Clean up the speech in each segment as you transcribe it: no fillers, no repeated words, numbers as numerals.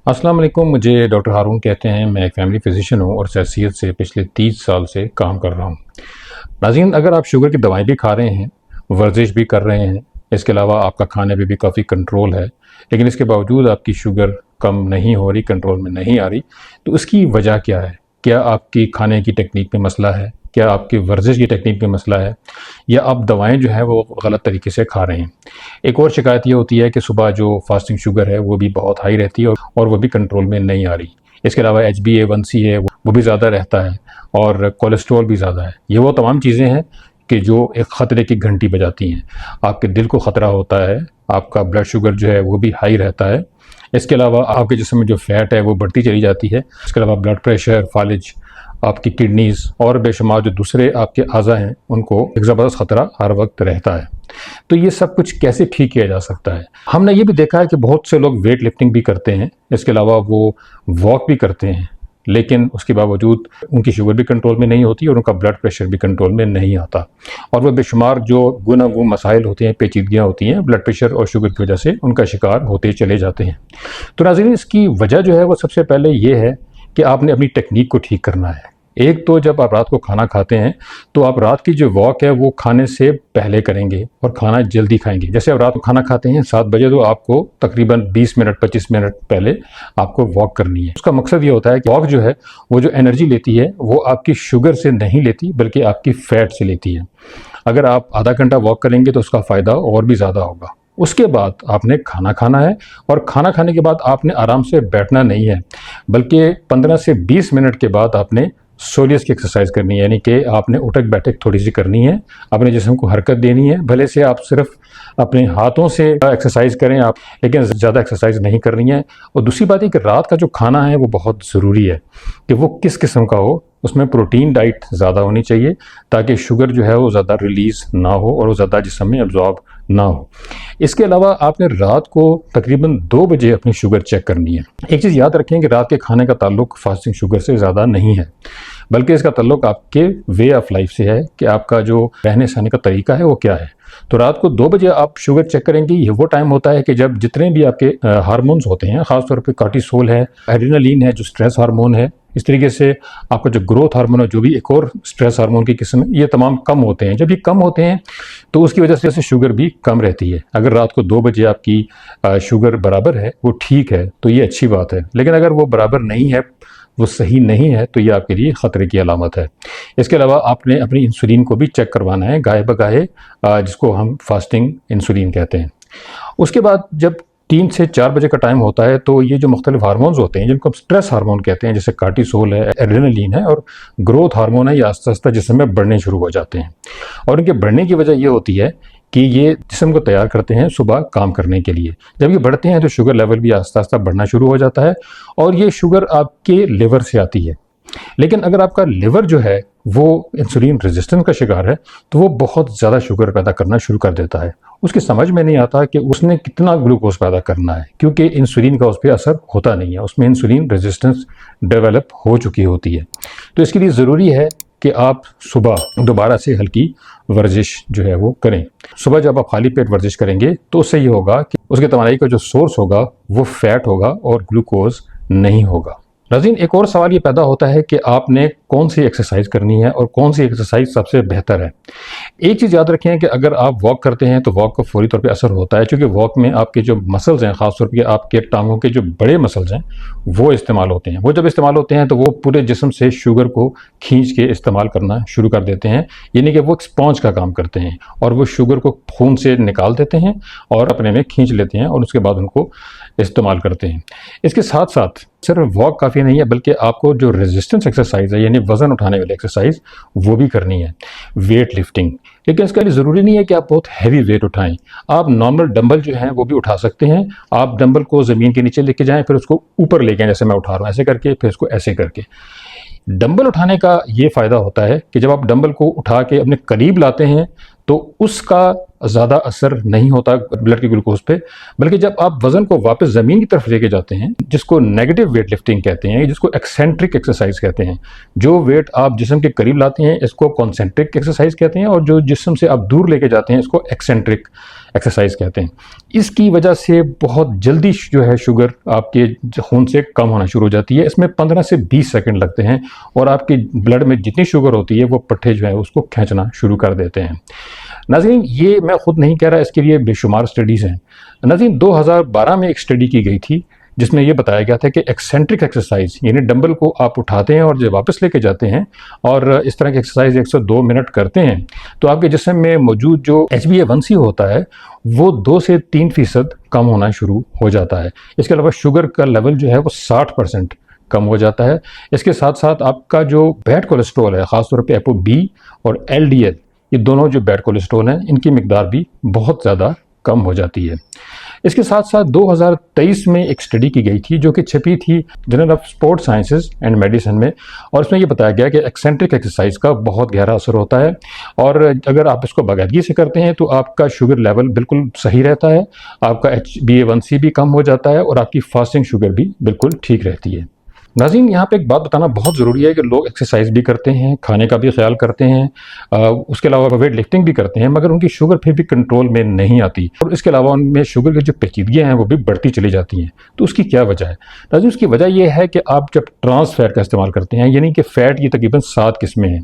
अस्सलाम वालेकुम। मुझे डॉक्टर हारून कहते हैं। मैं एक फैमिली फिजिशियन हूँ और सेहत से पिछले 30 साल से काम कर रहा हूँ। नाज़रीन, अगर आप शुगर की दवाएं भी खा रहे हैं, वर्जिश भी कर रहे हैं, इसके अलावा आपका खाने पे भी काफ़ी कंट्रोल है, लेकिन इसके बावजूद आपकी शुगर कम नहीं हो रही, कंट्रोल में नहीं आ रही, तो इसकी वजह क्या है? क्या आपकी खाने की टेक्निक में मसला है? क्या आपकी वर्जिश की टेक्निक में मसला है, या आप दवाएं जो है वो गलत तरीके से खा रहे हैं? एक और शिकायत ये होती है कि सुबह जो फास्टिंग शुगर है वो भी बहुत हाई रहती है और वो भी कंट्रोल में नहीं आ रही। इसके अलावा HbA1c है वो भी ज़्यादा रहता है और कोलेस्ट्रॉल भी ज़्यादा है। ये वो तमाम चीज़ें हैं कि जो एक ख़तरे की घंटी बजाती हैं। आपके दिल को ख़तरा होता है, आपका ब्लड शुगर जो है वो भी हाई रहता है। इसके अलावा आपके जिस्म में जो फ़ैट है वो बढ़ती चली जाती है। इसके अलावा ब्लड प्रेशर, फालिज, आपकी किडनीज़ और बेशुमार जो दूसरे आपके अज़ा हैं उनको एक ज़बरदस्त ख़तरा हर वक्त रहता है। तो ये सब कुछ कैसे ठीक किया जा सकता है? हमने ये भी देखा है कि बहुत से लोग वेट लिफ्टिंग भी करते हैं, इसके अलावा वो वॉक भी करते हैं, लेकिन उसके बावजूद उनकी शुगर भी कंट्रोल में नहीं होती और उनका ब्लड प्रेशर भी कंट्रोल में नहीं आता और वो बेशुमार जो गुनागू मसाइल होते हैं, पेचीदगियाँ होती हैं, ब्लड प्रेशर और शुगर की वजह से उनका शिकार होते चले जाते हैं। तो नाज़रीन, इसकी वजह जो है वो सबसे पहले ये है कि आपने अपनी टेक्निक को ठीक करना है। एक तो जब आप रात को खाना खाते हैं तो आप रात की जो वॉक है वो खाने से पहले करेंगे और खाना जल्दी खाएंगे। जैसे आप रात को खाना खाते हैं 7 बजे, तो आपको तकरीबन 20 मिनट 25 मिनट पहले आपको वॉक करनी है। उसका मकसद ये होता है कि वॉक जो है वो जो एनर्जी लेती है वो आपकी शुगर से नहीं लेती बल्कि आपकी फैट से लेती है। अगर आप आधा घंटा वॉक करेंगे तो उसका फ़ायदा और भी ज़्यादा होगा। उसके बाद आपने खाना खाना है और खाना खाने के बाद आपने आराम से बैठना नहीं है, बल्कि 15 से 20 मिनट के बाद आपने सोलियस की एक्सरसाइज करनी है, यानी कि आपने उठक बैठक थोड़ी सी करनी है, अपने जिस्म को हरकत देनी है। भले से आप सिर्फ अपने हाथों से एक्सरसाइज करें आप, लेकिन ज़्यादा एक्सरसाइज नहीं करनी है। और दूसरी बात है कि रात का जो खाना है वो बहुत ज़रूरी है कि वो किस किस्म का हो। उसमें प्रोटीन डाइट ज़्यादा होनी चाहिए ताकि शुगर जो है वो ज़्यादा रिलीज़ ना हो और वो ज़्यादा जिस्म में एब्जॉर्ब ना हो। इसके अलावा आपने रात को तकरीबन 2 बजे अपनी शुगर चेक करनी है। एक चीज़ याद रखें कि रात के खाने का ताल्लुक फास्टिंग शुगर से ज़्यादा नहीं है, बल्कि इसका ताल्लुक आपके वे ऑफ लाइफ से है कि आपका जो रहने सहने का तरीका है वो क्या है। तो रात को 2 बजे आप शुगर चेक करेंगे। ये वो टाइम होता है कि जब जितने भी आपके हार्मोन्स होते हैं, ख़ासतौर पे कॉर्टिसोल है, एड्रेनालिन है जो स्ट्रेस हार्मोन है, इस तरीके से आपका जो ग्रोथ हार्मोन है जो भी एक और स्ट्रेस हार्मोन की किस्म है, ये तमाम कम होते हैं। जब ये कम होते हैं तो उसकी वजह से शुगर भी कम रहती है। अगर रात को 2 बजे आपकी शुगर बराबर है, वो ठीक है, तो ये अच्छी बात है। लेकिन अगर वो बराबर नहीं है, वो सही नहीं है, तो ये आपके लिए ख़तरे की अलामत है। इसके अलावा आपने अपनी इंसुलिन को भी चेक करवाना है गाहे बगाहे, जिसको हम फास्टिंग इंसुलिन कहते हैं। उसके बाद जब 3 से 4 बजे का टाइम होता है तो ये जो मुख्तलिफ हार्मोन्स होते हैं जिनको हम स्ट्रेस हार्मोन कहते हैं, जैसे कार्टिसोल है, एड्रेनालिन है और ग्रोथ हार्मोन है, ये आस्ता आस्ता जिस्म में बढ़ने शुरू हो जाते हैं। और इनके बढ़ने की वजह ये होती है कि ये जिस्म को तैयार करते हैं सुबह काम करने के लिए। जब ये बढ़ते हैं तो शुगर लेवल भी आस्ता आस्ता बढ़ना शुरू हो जाता है और ये शुगर आपके लिवर से आती है। लेकिन अगर आपका लिवर जो है वो इंसुलिन रेजिस्टेंस का शिकार है तो वो बहुत ज़्यादा शुगर पैदा करना शुरू कर देता है। उसकी समझ में नहीं आता कि उसने कितना ग्लूकोज पैदा करना है, क्योंकि इंसुलिन का उस पर असर होता नहीं है, उसमें इंसुलिन रेजिस्टेंस डेवलप हो चुकी होती है। तो इसके लिए ज़रूरी है कि आप सुबह दोबारा से हल्की वर्जिश जो है वो करें। सुबह जब आप खाली पेट वर्जिश करेंगे तो उससे ये होगा कि उसके तवानाई का जो सोर्स होगा वो फैट होगा और ग्लूकोज नहीं होगा। नाज़रीन, एक और सवाल ये पैदा होता है कि आपने कौन सी एक्सरसाइज करनी है और कौन सी एक्सरसाइज सबसे बेहतर है। एक चीज़ याद रखें कि अगर आप वॉक करते हैं तो वॉक का फौरी तौर पे असर होता है, क्योंकि वॉक में आपके जो मसल्स हैं, ख़ासतौर पे आपके टांगों के जो बड़े मसल्स हैं वो इस्तेमाल होते हैं। वो जब इस्तेमाल होते हैं तो वो पूरे जिस्म से शुगर को खींच के इस्तेमाल करना शुरू कर देते हैं, यानी कि वो एक स्पॉन्ज का काम करते हैं और वो शुगर को खून से निकाल देते हैं और अपने में खींच लेते हैं और उसके बाद उनको इस्तेमाल करते हैं। इसके साथ साथ सिर्फ वॉक काफ़ी नहीं है, बल्कि आपको जो रेजिस्टेंस एक्सरसाइज है, यानी वज़न उठाने वाली एक्सरसाइज, वो भी करनी है, वेट लिफ्टिंग। लेकिन इसके लिए ज़रूरी नहीं है कि आप बहुत हैवी वेट उठाएं। आप नॉर्मल डंबल जो हैं वो भी उठा सकते हैं। आप डंबल को ज़मीन के नीचे लेके जाएं, फिर उसको ऊपर लेके आएं, जैसे मैं उठा रहा हूँ, ऐसे करके, फिर इसको ऐसे करके। डंबल उठाने का ये फ़ायदा होता है कि जब आप डंबल को उठा के अपने करीब लाते हैं तो उसका ज़्यादा असर नहीं होता ब्लड के ग्लूकोज पे, बल्कि जब आप वज़न को वापस ज़मीन की तरफ लेके जाते हैं, जिसको नेगेटिव वेट लिफ्टिंग कहते हैं, जिसको एक्सेंट्रिक एक्सरसाइज कहते हैं, जो वेट आप जिस्म के करीब लाते हैं इसको कॉन्सेंट्रिक एक्सरसाइज कहते हैं और जो जिस्म से आप दूर लेके जाते हैं इसको एक्सेंट्रिक एक्सरसाइज कहते हैं। इसकी वजह से बहुत जल्दी जो है शुगर आपके खून से कम होना शुरू हो जाती है। इसमें 15 से 20 सेकंड लगते हैं और आपके ब्लड में जितनी शुगर होती है वो पट्टे जो है उसको खींचना शुरू कर देते हैं। नाज़रीन, ये मैं खुद नहीं कह रहा, इसके लिए बेशुमार स्टडीज़ हैं। नाज़रीन, 2012 में एक स्टडी की गई थी जिसमें यह बताया गया था कि एक्सेंट्रिक एक्सरसाइज यानी डंबल को आप उठाते हैं और जब वापस लेके जाते हैं और इस तरह की एक्सरसाइज 102 मिनट करते हैं तो आपके जिस्म में मौजूद जो HbA1c होता है वो 2 से 3% कम होना शुरू हो जाता है। इसके अलावा शुगर का लेवल जो है वो 60% कम हो जाता है। इसके साथ साथ आपका जो बैड कोलेस्ट्रॉल है, ख़ासतौर पे ApoB और LDL, ये दोनों जो बैड कोलेस्ट्रॉल हैं इनकी मिकदार भी बहुत ज़्यादा कम हो जाती है। इसके साथ साथ 2023 में एक स्टडी की गई थी जो कि छपी थी journal of sports sciences and medicine में, और इसमें यह बताया गया कि एक्सेंट्रिक एक्सरसाइज का बहुत गहरा असर होता है और अगर आप इसको बाकायदगी से करते हैं तो आपका शुगर लेवल बिल्कुल सही रहता है, आपका HbA1c भी कम हो जाता है और आपकी फास्टिंग शुगर भी बिल्कुल ठीक रहती है। नाज़रीन, यहाँ पे एक बात बताना बहुत ज़रूरी है कि लोग एक्सरसाइज भी करते हैं, खाने का भी ख्याल करते हैं, उसके अलावा वेट लिफ्टिंग भी करते हैं, मगर उनकी शुगर फिर भी कंट्रोल में नहीं आती और इसके अलावा उनमें शुगर की जो पेचीदगियाँ हैं वो भी बढ़ती चली जाती हैं। तो उसकी क्या वजह है? नाज़रीन, उसकी वजह यह है कि आप जब ट्रांस फैट का इस्तेमाल करते हैं, यानी कि फ़ैट की तकरीबन 7 किस्में हैं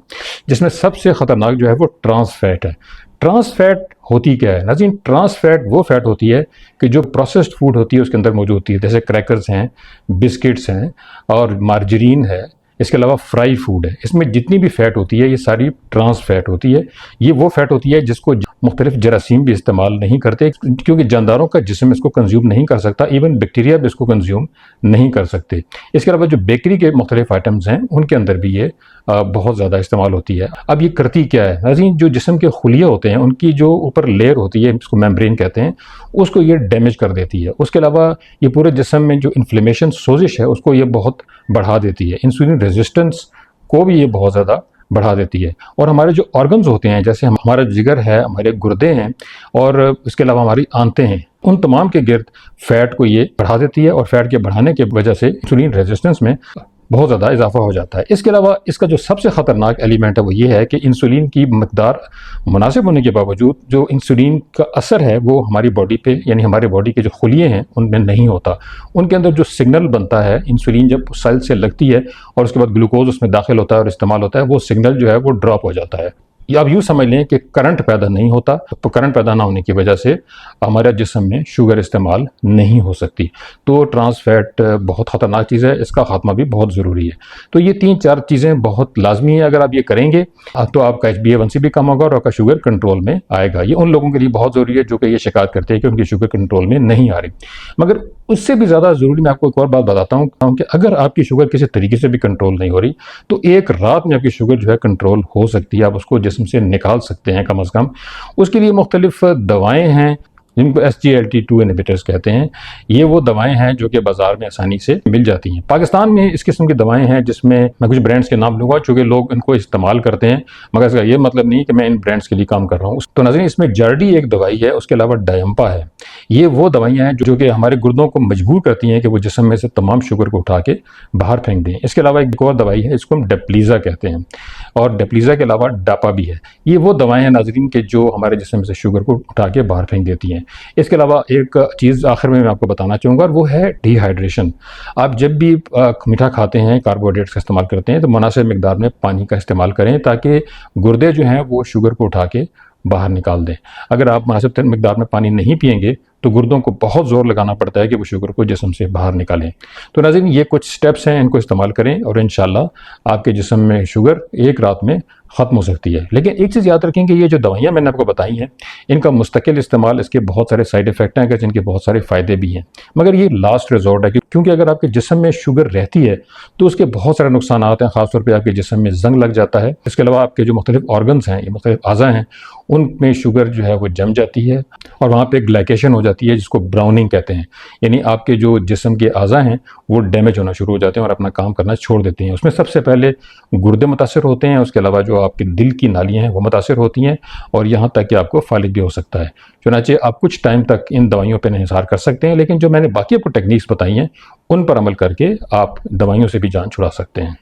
जिसमें सबसे ख़तरनाक जो है वो ट्रांस फैट है। ट्रांस फैट होती क्या है? नाज़रीन, ट्रांस फैट वो फैट होती है कि जो प्रोसेस्ड फूड होती है उसके अंदर मौजूद होती है, जैसे क्रैकर्स हैं, बिस्किट्स हैं और मार्जरीन है, इसके अलावा फ्राई फूड है। इसमें जितनी भी फ़ैट होती है ये सारी ट्रांस फैट होती है। ये वो फैट होती है जिसको मुख्तलिफ जरासीम भी इस्तेमाल नहीं करते क्योंकि जानदारों का जिस्म इसको कंज्यूम नहीं कर सकता, इवन बैक्टीरिया भी इसको कंज्यूम नहीं कर सकते। इसके अलावा जो बेकरी के मुख्तलिफ आइटम्स हैं उनके अंदर भी ये बहुत ज़्यादा इस्तेमाल होती है। अब ये करती क्या है? नाज़रीन, जो जिस्म के खुलिया होते हैं उनकी जो ऊपर लेयर होती है, इसको मेम्ब्रेन कहते हैं, उसको ये डैमेज कर देती है। उसके अलावा ये पूरे जिस्म में जो इन्फ्लेमेशन, सोजिश है, उसको ये बहुत बढ़ा देती है। इंसुलिन रेजिस्टेंस को भी ये बहुत ज़्यादा बढ़ा देती है। और हमारे जो ऑर्गन्स होते हैं, जैसे हमारा जिगर है, हमारे गुर्दे हैं और इसके अलावा हमारी आंतें हैं, उन तमाम के गिर्द फैट को ये बढ़ा देती है और फैट के बढ़ाने की वजह से इंसुलिन रेजिस्टेंस में बहुत ज़्यादा इजाफा हो जाता है। इसके अलावा इसका जो सबसे ख़तरनाक एलिमेंट है वो ये है कि इंसुलिन की मकदार मुनासिब होने के बावजूद जो इंसुलिन का असर है वो हमारी बॉडी पे, यानी हमारे बॉडी के जो खुलिये हैं उनमें नहीं होता। उनके अंदर जो सिग्नल बनता है, इंसुलिन जब सेल से लगती है और उसके बाद ग्लूकोज उसमें दाखिल होता है और इस्तेमाल होता है, वो सिग्नल जो है वो ड्रॉप हो जाता है। या आप यूँ समझ लें कि करंट पैदा नहीं होता, तो करंट पैदा ना होने की वजह से हमारे जिस्म में शुगर इस्तेमाल नहीं हो सकती। तो ट्रांस फैट बहुत ख़तरनाक चीज़ है, इसका खात्मा भी बहुत ज़रूरी है। तो ये 3-4 चीज़ें बहुत लाजमी है, अगर आप ये करेंगे तो आपका HbA1c भी कम होगा और आपका शुगर कंट्रोल में आएगा। ये उन लोगों के लिए बहुत ज़रूरी है जो कि ये शिकायत करते हैं कि उनकी शुगर कंट्रोल में नहीं आ रही। मगर उससे भी ज़्यादा ज़रूरी मैं आपको एक और बात बताता हूँ कि अगर आपकी शुगर किसी तरीके से भी कंट्रोल नहीं हो रही तो एक रात में आपकी शुगर जो है कंट्रोल हो सकती है, आप उसको जिस्म से निकाल सकते हैं कम अज़ कम। उसके लिए मुख्तलिफ दवाएँ हैं जिनको SGLT2 इनहिबिटर्स कहते हैं। ये वो दवाएं हैं जो कि बाज़ार में आसानी से मिल जाती हैं। पाकिस्तान में इस किस्म की दवाएं हैं जिसमें मैं कुछ ब्रांड्स के नाम लूँगा चूँकि लोग इनको इस्तेमाल करते हैं, मगर इसका ये मतलब नहीं कि मैं इन ब्रांड्स के लिए काम कर रहा हूँ। तो नाज़रीन, इसमें जर्डी एक दवाई है, उसके अलावा डायम्पा है। ये वो दवाइयाँ हैं जो कि हमारे गुर्दों को मजबूर करती हैं कि वो जिस्म में से तमाम शुगर को उठा के बाहर फेंक दें। इसके अलावा एक और दवाई है, इसको हम डेप्लीज़ा कहते हैं, और डेप्लीज़ा के अलावा डापा भी है। ये वो दवाएँ हैं नाज़रीन के जो हमारे जिस्म में से शुगर को उठा के बाहर फेंक देती हैं। इसके अलावा एक चीज़ आखिर में मैं आपको बताना चाहूँगा और वो है डिहाइड्रेशन। आप जब भी मीठा खाते हैं, कार्बोहाइड्रेट्स का इस्तेमाल करते हैं, तो मुनासिब मिकदार में पानी का इस्तेमाल करें ताकि गुर्दे जो हैं वो शुगर को उठा के बाहर निकाल दें। अगर आप मुनासिब मिकदार में पानी नहीं पिएंगे तो गुर्दों को बहुत ज़ोर लगाना पड़ता है कि वो शुगर को जिस्म से बाहर निकालें। तो नाज़रीन, ये कुछ स्टेप्स हैं, इनको इस्तेमाल करें और इंशाल्लाह आपके जिस्म में शुगर एक रात में ख़त्म हो सकती है। लेकिन एक चीज़ याद रखें कि ये जो दवाइयाँ मैंने आपको बताई हैं इनका मुस्तकिल इस्तेमाल, इसके बहुत सारे साइड इफ़ेक्ट हैं जिनके बहुत सारे फ़ायदे भी हैं, मगर ये लास्ट रिजॉर्ट है क्योंकि अगर आपके जिस्म में शुगर रहती है तो उसके बहुत सारे नुकसान हैं। ख़ासतौर पर आपके जिस्म में जंग लग जाता है। इसके अलावा आपके जो मुख्तलिफ ऑर्गन्स हैं, ये मुख्तलिफ अज़ा हैं, उनमें शुगर जो है वो जम जाती है और वहाँ पे ग्लाइकेशन हो जाती है जिसको ब्राउनिंग कहते हैं। यानी आपके जो जिस्म के अज़ा हैं वो डैमेज होना शुरू हो जाते हैं और अपना काम करना छोड़ देते हैं। उसमें सबसे पहले गुर्दे मुतासर होते हैं, उसके अलावा जो आपके दिल की नालियाँ हैं वो मुतासर होती हैं और यहाँ तक कि आपको फालिज भी हो सकता है। चुनांचे आप कुछ टाइम तक इन दवाइयों पर इंहिसार कर सकते हैं, लेकिन जो मैंने बाकी आपको टेक्निक्स बताई हैं उन पर अमल करके आप दवाइयों से भी जान छुड़ा सकते हैं।